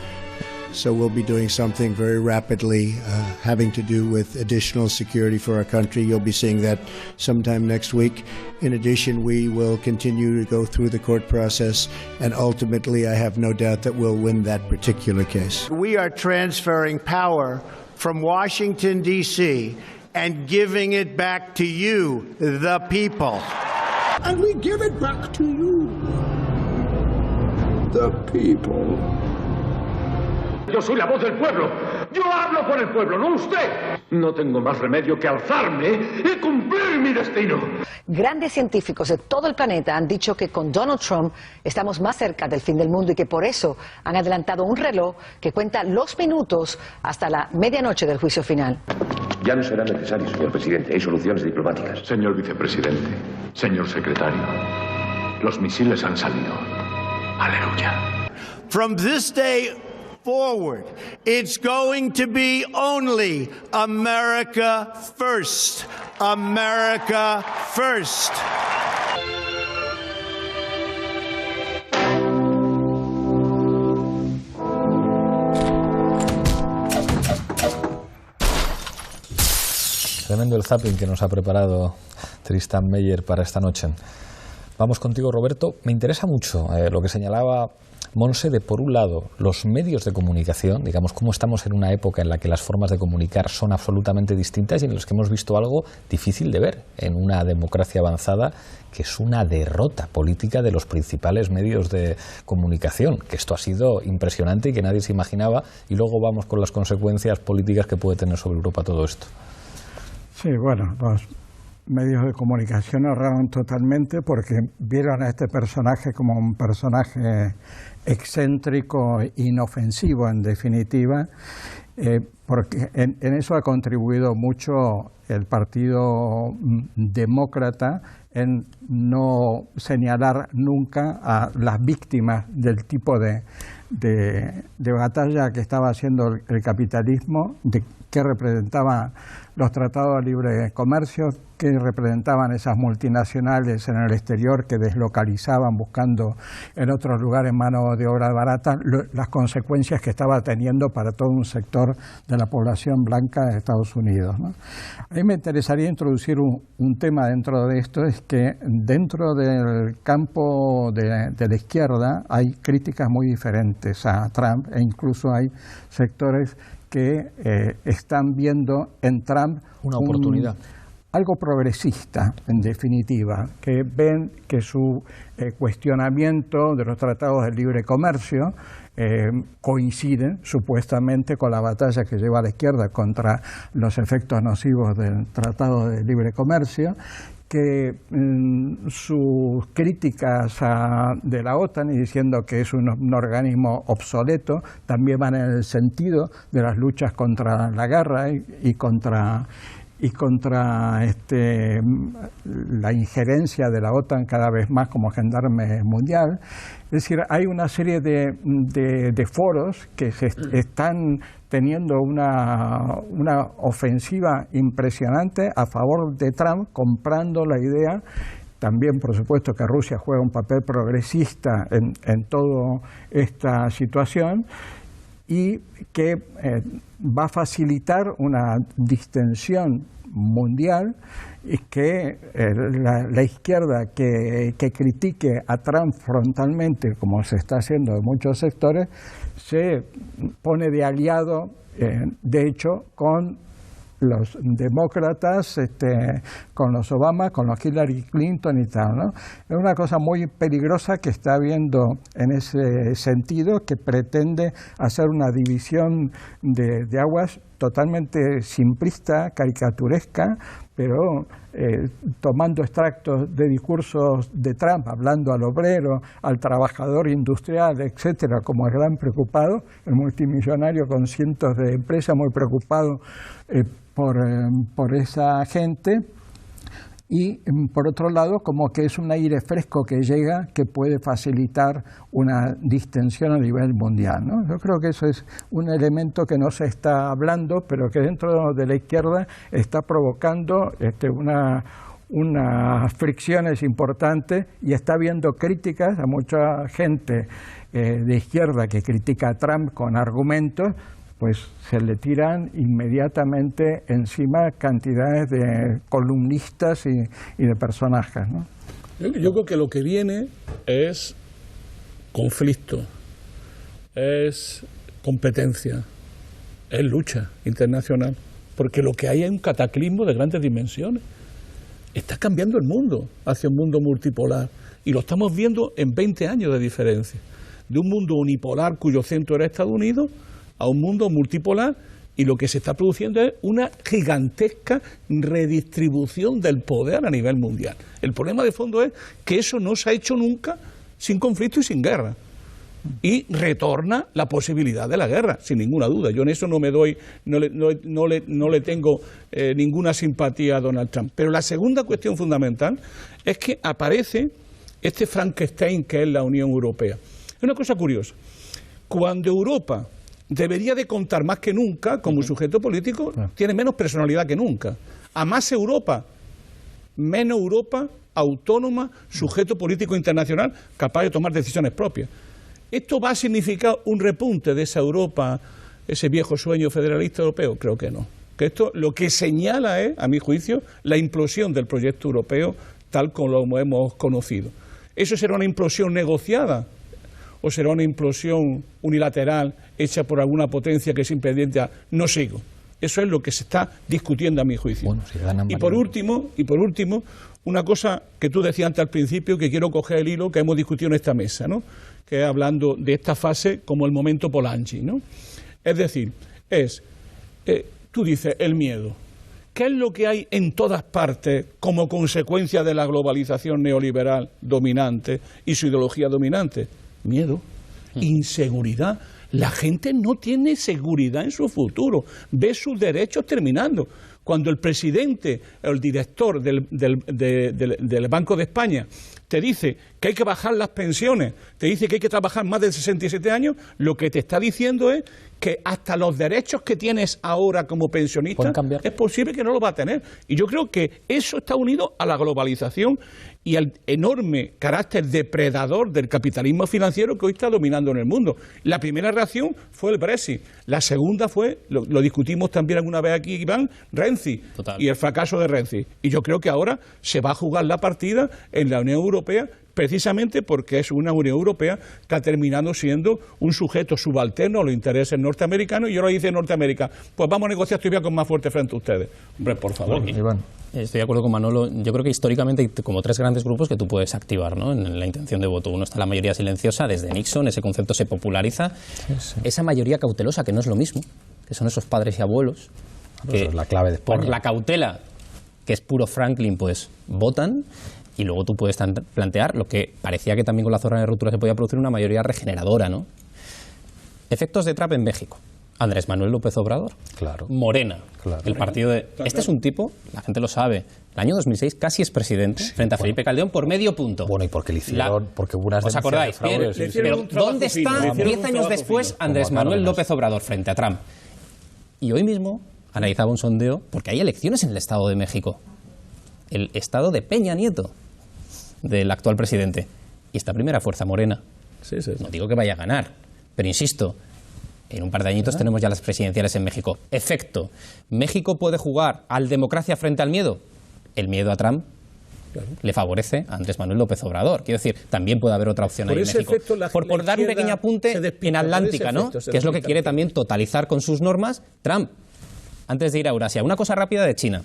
J: So we'll be doing something very rapidly having to do with additional security for our country. You'll be seeing that sometime next week. In addition, we will continue to go through the court process, and ultimately I have no doubt that we'll win that particular case.
K: We are transferring power from Washington, D.C. and giving it back to you, the people.
L: And we give it back to you, the people.
M: Yo soy la voz del pueblo. Yo hablo por el pueblo, no usted. No tengo más remedio que alzarme y cumplir mi destino.
N: Grandes científicos de todo el planeta han dicho que con Donald Trump estamos más cerca del fin del mundo y que por eso han adelantado un reloj que cuenta los minutos hasta la medianoche del juicio final.
O: Ya no será necesario, señor presidente. Hay soluciones diplomáticas.
M: Señor vicepresidente, señor secretario, los misiles han salido. Aleluya.
K: From this day forward, it's going to be only America first. America first.
A: Tremendo el zapping que nos ha preparado Tristan Meyer para esta noche. Vamos contigo, Roberto. Me interesa mucho lo que señalaba Monse de, por un lado, los medios de comunicación, digamos, cómo estamos en una época en la que las formas de comunicar son absolutamente distintas y en las que hemos visto algo difícil de ver en una democracia avanzada, que es una derrota política de los principales medios de comunicación, que esto ha sido impresionante y que nadie se imaginaba, y luego vamos con las consecuencias políticas que puede tener sobre Europa todo esto.
F: Sí, bueno, los medios de comunicación erraron totalmente porque vieron a este personaje como un personaje excéntrico, inofensivo en definitiva, porque en eso ha contribuido mucho el Partido Demócrata en no señalar nunca a las víctimas del tipo de batalla que estaba haciendo el capitalismo, de qué representaban los tratados de libre comercio, qué representaban esas multinacionales en el exterior que deslocalizaban buscando en otros lugares mano de obra barata, las consecuencias que estaba teniendo para todo un sector de la población blanca de Estados Unidos, ¿no? A mí me interesaría introducir un tema dentro de esto, es que dentro del campo de la izquierda hay críticas muy diferentes a Trump, e incluso hay sectores que están viendo en Trump
A: una oportunidad.
F: Algo progresista, en definitiva, que ven que su cuestionamiento de los tratados de libre comercio coincide supuestamente con la batalla que lleva la izquierda contra los efectos nocivos del tratado de libre comercio, que sus críticas de la OTAN y diciendo que es un organismo obsoleto también van en el sentido de las luchas contra la guerra y contra la injerencia de la OTAN cada vez más como gendarme mundial. Es decir, hay una serie de foros que se están teniendo una ofensiva impresionante a favor de Trump, comprando la idea. También, por supuesto, que Rusia juega un papel progresista en toda esta situación, y que va a facilitar una distensión mundial, y que la izquierda que critique a Trump frontalmente, como se está haciendo en muchos sectores, se pone de aliado, de hecho, con los demócratas, con los Obama, con los Hillary Clinton y tal, ¿no? Es una cosa muy peligrosa que está habiendo en ese sentido, que pretende hacer una división de aguas totalmente simplista, caricaturesca, pero tomando extractos de discursos de Trump, hablando al obrero, al trabajador industrial, etcétera, como el gran preocupado, el multimillonario con cientos de empresas, muy preocupado por esa gente, y por otro lado como que es un aire fresco que llega, que puede facilitar una distensión a nivel mundial, ¿no? Yo creo que eso es un elemento que no se está hablando, pero que dentro de la izquierda está provocando unas fricciones importantes, y está habiendo críticas a mucha gente de izquierda que critica a Trump con argumentos, pues se le tiran inmediatamente encima cantidades de columnistas y de personajes, ¿no?
B: Yo creo que lo que viene es conflicto, es competencia, es lucha internacional, porque lo que hay es un cataclismo de grandes dimensiones. Está cambiando el mundo hacia un mundo multipolar, y lo estamos viendo en 20 años de diferencia, de un mundo unipolar cuyo centro era Estados Unidos a un mundo multipolar, y lo que se está produciendo es una gigantesca redistribución del poder a nivel mundial. El problema de fondo es que eso no se ha hecho nunca sin conflicto y sin guerra, y retorna la posibilidad de la guerra, sin ninguna duda. Yo en eso no le tengo ninguna simpatía a Donald Trump. Pero la segunda cuestión fundamental es que aparece este Frankenstein que es la Unión Europea. Es una cosa curiosa. cuando Europa debería de contar más que nunca como sujeto político, tiene menos personalidad que nunca. A más Europa, menos Europa autónoma, sujeto político internacional, capaz de tomar decisiones propias. ¿Esto va a significar un repunte de esa Europa, ese viejo sueño federalista europeo? Creo que no. Que esto lo que señala es, a mi juicio, la implosión del proyecto europeo tal como lo hemos conocido. ¿Eso será una implosión negociada o será una implosión unilateral hecha por alguna potencia que simplemente no sigo? Eso es lo que se está discutiendo, a mi juicio.
A: Bueno, si ganan
B: y por último, una cosa que tú decías antes al principio, que quiero coger el hilo que hemos discutido en esta mesa, ¿no? Que es hablando de esta fase como el momento Polanyi, ¿no? Es decir, tú dices el miedo. ¿Qué es lo que hay en todas partes como consecuencia de la globalización neoliberal dominante y su ideología dominante? Miedo, inseguridad. La gente no tiene seguridad en su futuro, ve sus derechos terminando. Cuando el presidente, el director del Banco de España te dice que hay que bajar las pensiones, te dice que hay que trabajar más de 67 años, lo que te está diciendo es que hasta los derechos que tienes ahora como pensionista es posible que no los va a tener. Y yo creo que eso está unido a la globalización y al enorme carácter depredador del capitalismo financiero que hoy está dominando en el mundo. La primera reacción fue el Brexit, la segunda fue, lo discutimos también alguna vez aquí, Iván, Renzi. Total. Y el fracaso de Renzi. Y yo creo que ahora se va a jugar la partida en la Unión Europea, precisamente porque es una Unión Europea que ha terminado siendo un sujeto subalterno a los intereses norteamericanos, y ahora dice Norteamérica, pues vamos a negociar todavía con más fuerte frente a ustedes. Hombre, por favor.
C: Iván. Estoy de acuerdo con Manolo. Yo creo que históricamente hay como tres grandes grupos que tú puedes activar, ¿no?, en la intención de voto. Uno está la mayoría silenciosa, desde Nixon, ese concepto se populariza. Sí. Esa mayoría cautelosa, que no es lo mismo, que son esos padres y abuelos, que
A: es la clave de España.
C: Por la cautela, que es puro Franklin, pues votan. Y luego tú puedes plantear lo que parecía que también con la zona de ruptura se podía producir, una mayoría regeneradora, ¿no? Efectos de Trump en México. Andrés Manuel López Obrador.
A: Claro.
C: Morena. Claro. El partido de... Este es un tipo, la gente lo sabe, el año 2006 casi es presidente frente a Felipe Calderón por medio punto.
A: Bueno, y porque le hicieron... porque hubo unas
C: ¿os acordáis? Bien, pero ¿dónde está 10 años después Andrés Manuel López Obrador frente a Trump? Y hoy mismo analizaba un sondeo, porque hay elecciones en el Estado de México. El estado de Peña Nieto, del actual presidente, y esta primera fuerza morena.
B: Sí, sí, sí.
C: No digo que vaya a ganar, pero insisto, en un par de añitos tenemos ya las presidenciales en México. Efecto, ¿México puede jugar al democracia frente al miedo? El miedo a Trump le favorece a Andrés Manuel López Obrador. Quiero decir, también puede haber otra opción ahí en México. Por dar un pequeño apunte en Atlántica, ¿no?, que es lo que quiere también totalizar con sus normas Trump, antes de ir a Eurasia. Una cosa rápida de China.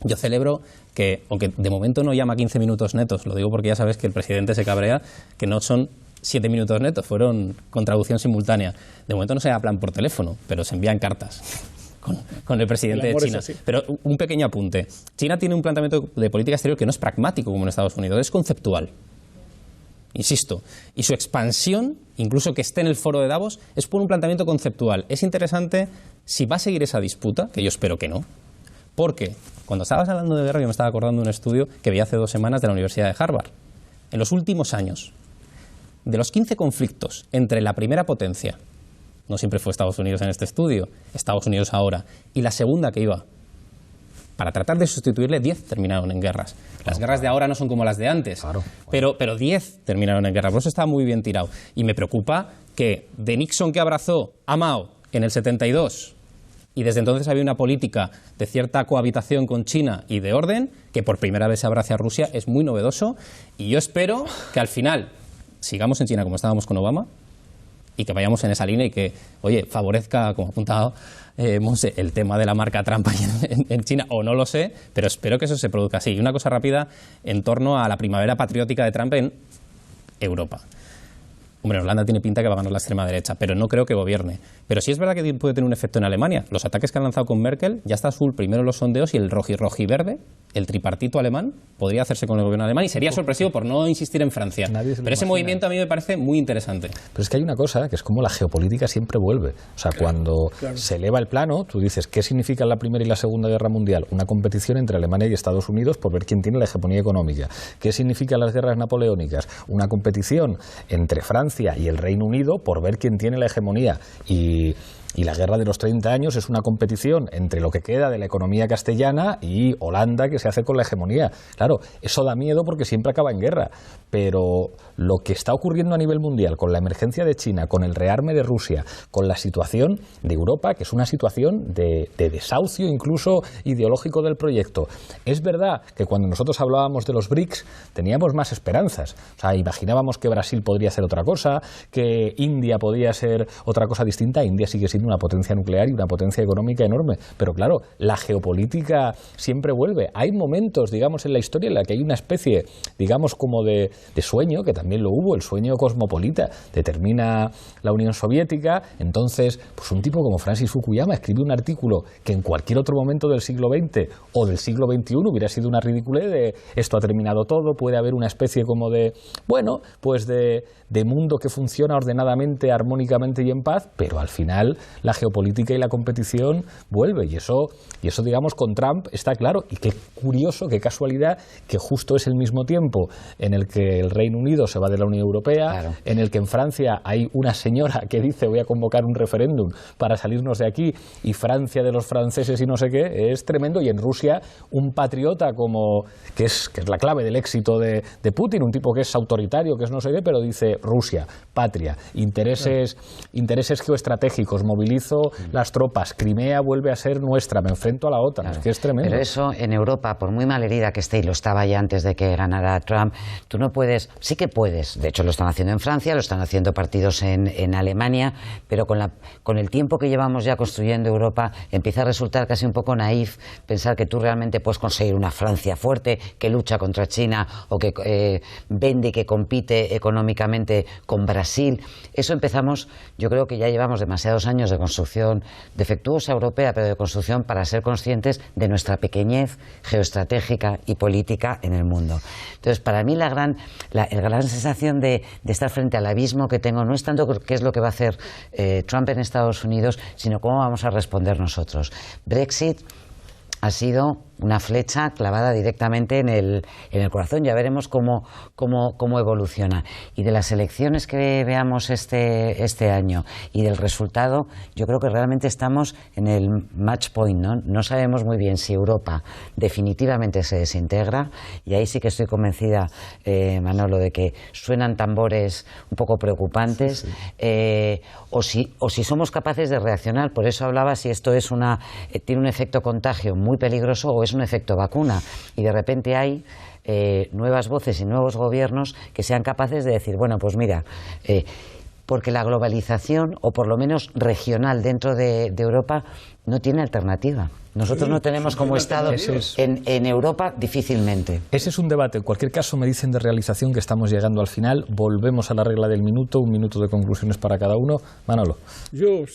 C: Yo celebro que, aunque de momento no llama 15 minutos netos, lo digo porque ya sabes que el presidente se cabrea, que no son 7 minutos netos, fueron con traducción simultánea. De momento no se hablan por teléfono, pero se envían cartas con el presidente de China. Pero un pequeño apunte. China tiene un planteamiento de política exterior que no es pragmático como en Estados Unidos, es conceptual. Insisto, y su expansión, incluso que esté en el foro de Davos, es por un planteamiento conceptual. Es interesante si va a seguir esa disputa, que yo espero que no, porque cuando estabas hablando de guerra yo me estaba acordando de un estudio que vi hace 2 semanas de la Universidad de Harvard. En los últimos años, de los 15 conflictos entre la primera potencia, no siempre fue Estados Unidos en este estudio, Estados Unidos ahora, y la segunda que iba, para tratar de sustituirle, 10 terminaron en guerras. Las guerras de ahora no son como las de antes, claro, bueno. pero 10 terminaron en guerra. Por eso está muy bien tirado. Y me preocupa que de Nixon, que abrazó a Mao en el 72, y desde entonces había una política de cierta cohabitación con China y de orden, que por primera vez se abrace a Rusia, es muy novedoso, y yo espero que al final sigamos en China como estábamos con Obama, y que vayamos en esa línea y que, oye, favorezca, como ha apuntado Monse, el tema de la marca Trump en China, o no lo sé, pero espero que eso se produzca así. Y una cosa rápida en torno a la primavera patriótica de Trump en Europa. Hombre, en Holanda tiene pinta que va a ganar la extrema derecha, pero no creo que gobierne. Pero sí es verdad que puede tener un efecto en Alemania. Los ataques que han lanzado con Merkel, ya está azul primero en los sondeos, y el rojiverde, el tripartito alemán, podría hacerse con el gobierno alemán, y sería sorpresivo por no insistir en Francia. Pero ese movimiento a mí me parece muy interesante.
A: Pero es que hay una cosa, que es como la geopolítica siempre vuelve. O sea, cuando se eleva el plano, tú dices, ¿qué significa la Primera y la Segunda Guerra Mundial? Una competición entre Alemania y Estados Unidos por ver quién tiene la hegemonía económica. ¿Qué significan las guerras napoleónicas? Una competición entre Francia Francia y el Reino Unido por ver quién tiene la hegemonía. Y la guerra de los 30 años es una competición entre lo que queda de la economía castellana y Holanda, que se hace con la hegemonía. Claro, eso da miedo porque siempre acaba en guerra, pero lo que está ocurriendo a nivel mundial, con la emergencia de China, con el rearme de Rusia, con la situación de Europa, que es una situación de desahucio incluso ideológico del proyecto. Es verdad que cuando nosotros hablábamos de los BRICS teníamos más esperanzas. O sea, imaginábamos que Brasil podría hacer otra cosa, que India podía ser otra cosa distinta. India sigue siendo una potencia nuclear y una potencia económica enorme, pero claro, la geopolítica siempre vuelve. Hay momentos, digamos, en la historia en la que hay una especie, digamos, como de sueño, que también lo hubo, el sueño cosmopolita. Termina la Unión Soviética, entonces, pues un tipo como Francis Fukuyama escribió un artículo que en cualquier otro momento del siglo XX o del siglo XXI hubiera sido una ridiculez de esto ha terminado todo, puede haber una especie como de, bueno, pues de mundo que funciona ordenadamente, armónicamente y en paz, pero al final la geopolítica y la competición vuelve, y eso digamos con Trump está claro. Y qué curioso, qué casualidad que justo es el mismo tiempo en el que el Reino Unido se va de la Unión Europea, claro, en el que en Francia hay una señora que dice voy a convocar un referéndum para salirnos de aquí, y Francia de los franceses y no sé qué, es tremendo. Y en Rusia un patriota como que es la clave del éxito de Putin, un tipo que es autoritario, que es no sé qué, pero dice Rusia, patria, intereses geoestratégicos, movilizo las tropas, Crimea vuelve a ser nuestra, me enfrento a la OTAN, claro, es que es tremendo.
D: Pero eso en Europa, por muy malherida que esté, y lo estaba ya antes de que ganara Trump, tú no puedes, sí que puedes, de hecho lo están haciendo en Francia, lo están haciendo partidos en Alemania, pero con el tiempo que llevamos ya construyendo Europa, empieza a resultar casi un poco naif pensar que tú realmente puedes conseguir una Francia fuerte que lucha contra China o que vende y que compite económicamente con Brasil. Eso empezamos, yo creo que ya llevamos demasiados años de construcción defectuosa europea, pero de construcción para ser conscientes de nuestra pequeñez geoestratégica y política en el mundo. Entonces, para mí la gran sensación de estar frente al abismo que tengo no es tanto qué es lo que va a hacer Trump en Estados Unidos, sino cómo vamos a responder nosotros. Brexit ha sido una flecha clavada directamente en el corazón. Ya veremos cómo evoluciona. Y de las elecciones que veamos este año y del resultado, yo creo que realmente estamos en el match point, ¿no? No sabemos muy bien si Europa definitivamente se desintegra, y ahí sí que estoy convencida, Manolo, de que suenan tambores un poco preocupantes, o si somos capaces de reaccionar. Por eso hablaba si esto es tiene un efecto contagio muy peligroso o es un efecto vacuna, y de repente hay nuevas voces y nuevos gobiernos que sean capaces de decir, bueno, pues mira, porque la globalización, o por lo menos regional dentro de Europa, no tiene alternativa. Nosotros no tenemos como Estado en Europa, difícilmente.
A: Ese es un debate. En cualquier caso, me dicen de realización que estamos llegando al final. Volvemos a la regla del minuto, un minuto de conclusiones para cada uno. Manolo.
B: Yo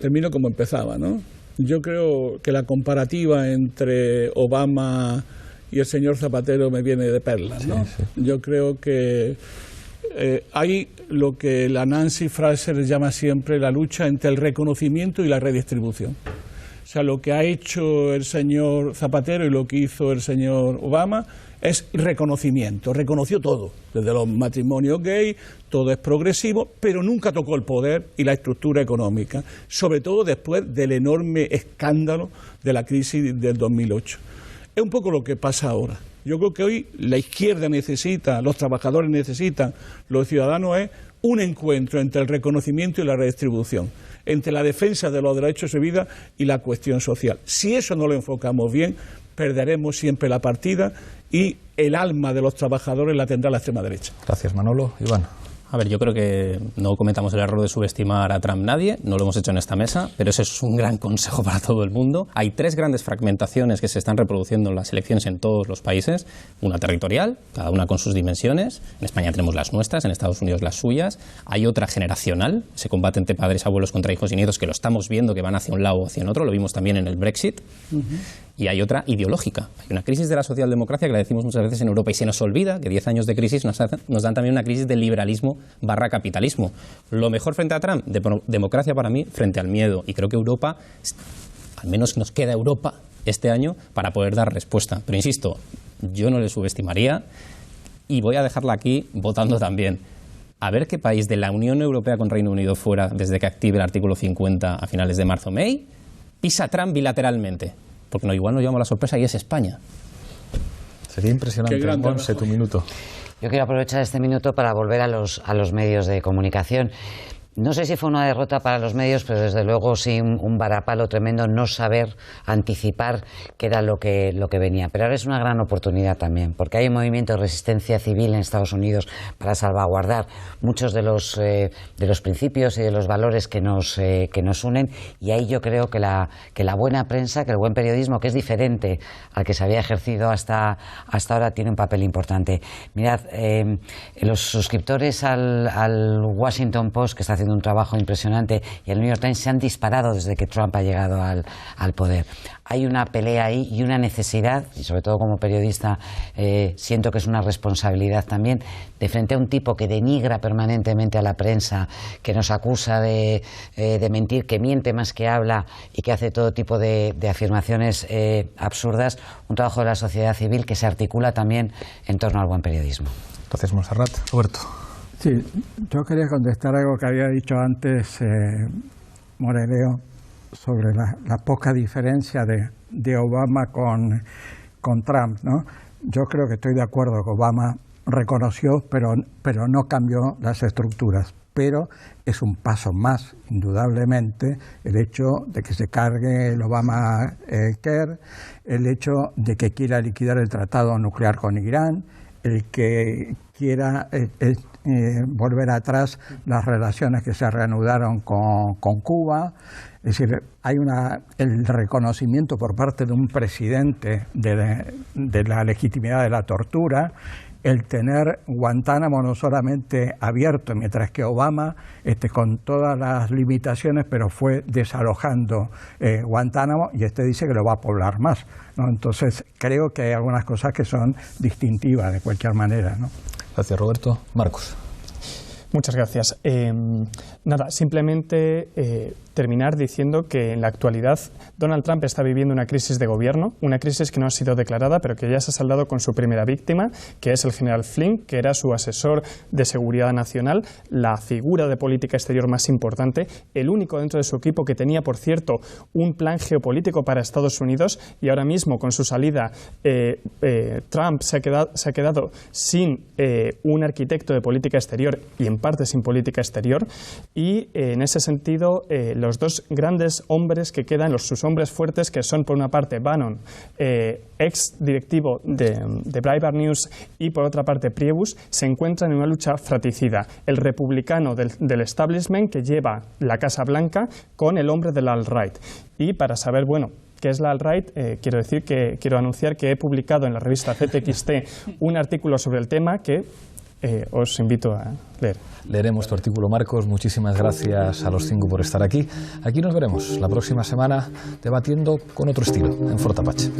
B: termino como empezaba, ¿no? Yo creo que la comparativa entre Obama y el señor Zapatero me viene de perlas, ¿no? Sí. Yo creo que hay lo que la Nancy Fraser llama siempre la lucha entre el reconocimiento y la redistribución. O sea, lo que ha hecho el señor Zapatero y lo que hizo el señor Obama es reconocimiento, reconoció todo, desde los matrimonios gay, todo es progresivo, pero nunca tocó el poder y la estructura económica, sobre todo después del enorme escándalo de la crisis del 2008. Es un poco lo que pasa ahora. Yo creo que hoy la izquierda necesita, los trabajadores necesitan, los ciudadanos es un encuentro entre el reconocimiento y la redistribución, entre la defensa de los derechos de vida y la cuestión social. Si eso no lo enfocamos bien, perderemos siempre la partida y el alma de los trabajadores la tendrá la extrema derecha.
A: Gracias, Manolo. Iván.
C: A ver, yo creo que no cometamos el error de subestimar a Trump nadie, no lo hemos hecho en esta mesa, pero ese es un gran consejo para todo el mundo. Hay tres grandes fragmentaciones que se están reproduciendo en las elecciones en todos los países. Una territorial, cada una con sus dimensiones. En España tenemos las nuestras, en Estados Unidos las suyas. Hay otra generacional, ese combate entre padres, abuelos contra hijos y nietos, que lo estamos viendo que van hacia un lado o hacia otro, lo vimos también en el Brexit. Y hay otra ideológica. Hay una crisis de la socialdemocracia que la decimos muchas veces en Europa y se nos olvida que 10 años de crisis nos dan también una crisis del liberalismo / capitalismo. Lo mejor frente a Trump, democracia para mí, frente al miedo. Y creo que Europa, al menos nos queda Europa este año para poder dar respuesta. Pero insisto, yo no le subestimaría y voy a dejarla aquí votando también. a ver qué país de la Unión Europea con Reino Unido fuera desde que active el artículo 50 a finales de marzo-May, pisa Trump bilateralmente. Porque no, igual nos llevamos la sorpresa y es España.
A: Sería impresionante, Monse, tu minuto.
D: Yo quiero aprovechar este minuto para volver a los medios de comunicación. No sé si fue una derrota para los medios, pero desde luego sí un varapalo tremendo no saber anticipar qué era lo que venía. Pero ahora es una gran oportunidad también, porque hay un movimiento de resistencia civil en Estados Unidos para salvaguardar muchos de los principios y de los valores que nos unen, y ahí yo creo que la buena prensa, que el buen periodismo, que es diferente al que se había ejercido hasta ahora, tiene un papel importante. Mirad, los suscriptores al Washington Post, que está haciendo un trabajo impresionante, y el New York Times, se han disparado desde que Trump ha llegado al poder. Hay una pelea ahí y una necesidad, y sobre todo como periodista siento que es una responsabilidad también, de frente a un tipo que denigra permanentemente a la prensa, que nos acusa de mentir, que miente más que habla y que hace todo tipo de afirmaciones absurdas, un trabajo de la sociedad civil que se articula también en torno al buen periodismo.
A: Gracias, Montserrat. Roberto.
F: Sí, yo quería contestar algo que había dicho antes Moreleo sobre la poca diferencia de Obama con Trump, ¿no? Yo creo que estoy de acuerdo que Obama reconoció, pero no cambió las estructuras. Pero es un paso más, indudablemente, el hecho de que se cargue el Obamacare, el hecho de que quiera liquidar el tratado nuclear con Irán, el que quiera volver atrás las relaciones que se reanudaron con Cuba. Es decir, hay el reconocimiento por parte de un presidente de la legitimidad de la tortura, el tener Guantánamo no solamente abierto, mientras que Obama, con todas las limitaciones, pero fue desalojando Guantánamo, y dice que lo va a poblar más, ¿no? Entonces, creo que hay algunas cosas que son distintivas de cualquier manera, ¿no?
A: Gracias, Roberto. Marcos.
G: Muchas gracias. Nada, simplemente terminar diciendo que en la actualidad Donald Trump está viviendo una crisis de gobierno, una crisis que no ha sido declarada, pero que ya se ha saldado con su primera víctima, que es el general Flynn, que era su asesor de seguridad nacional, la figura de política exterior más importante, el único dentro de su equipo que tenía, por cierto, un plan geopolítico para Estados Unidos, y ahora mismo con su salida Trump se ha quedado sin un arquitecto de política exterior y en parte sin política exterior, y en ese sentido los dos grandes hombres que quedan, sus hombres fuertes, que son por una parte Bannon, ex directivo de Breitbart News, y por otra parte Priebus, se encuentran en una lucha fratricida. El republicano del establishment, que lleva la Casa Blanca, con el hombre del alt-right. Y para saber, bueno, ¿qué es la alt-right? Quiero anunciar que he publicado en la revista CTXT un artículo sobre el tema que os invito a leer.
A: Leeremos tu artículo, Marcos. Muchísimas gracias a los 5 por estar aquí. Aquí nos veremos la próxima semana debatiendo con otro estilo en Fort Apache.